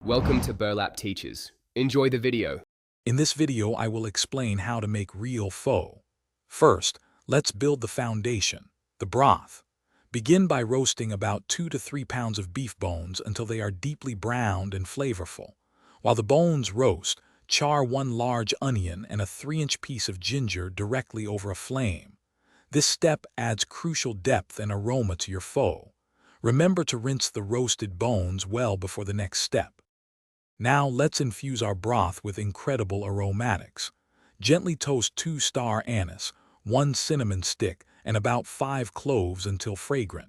Welcome to Burlap Teachers. Enjoy the video. In this video, I will explain how to make real pho. First, let's build the foundation, the broth. Begin by roasting about 2 to 3 pounds of beef bones until they are deeply browned and flavorful. While the bones roast, char 1 large onion and a 3-inch piece of ginger directly over a flame. This step adds crucial depth and aroma to your pho. Remember to rinse the roasted bones well before the next step. Now let's infuse our broth with incredible aromatics. Gently toast 2 star anise, 1 cinnamon stick, and about 5 cloves until fragrant.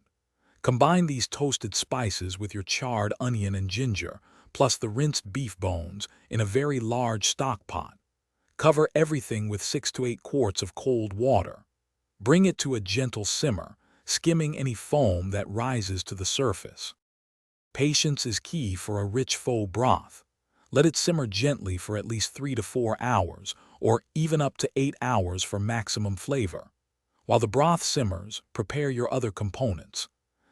Combine these toasted spices with your charred onion and ginger, plus the rinsed beef bones, in a very large stock pot. Cover everything with 6 to 8 quarts of cold water. Bring it to a gentle simmer, skimming any foam that rises to the surface. Patience is key for a rich pho broth. Let it simmer gently for at least 3 to 4 hours, or even up to 8 hours for maximum flavor. While the broth simmers, prepare your other components.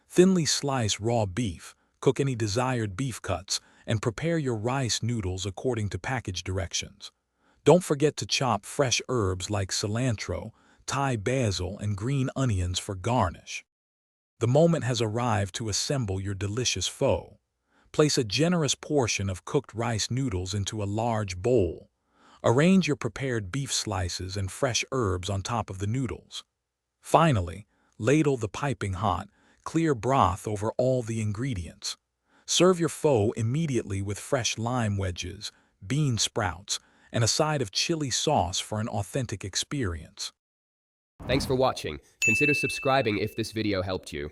Thinly slice raw beef, cook any desired beef cuts, and prepare your rice noodles according to package directions. Don't forget to chop fresh herbs like cilantro, Thai basil, and green onions for garnish. The moment has arrived to assemble your delicious pho. Place a generous portion of cooked rice noodles into a large bowl. Arrange your prepared beef slices and fresh herbs on top of the noodles. Finally, ladle the piping hot, clear broth over all the ingredients. Serve your pho immediately with fresh lime wedges, bean sprouts, and a side of chili sauce for an authentic experience. Thanks for watching. Consider subscribing if this video helped you.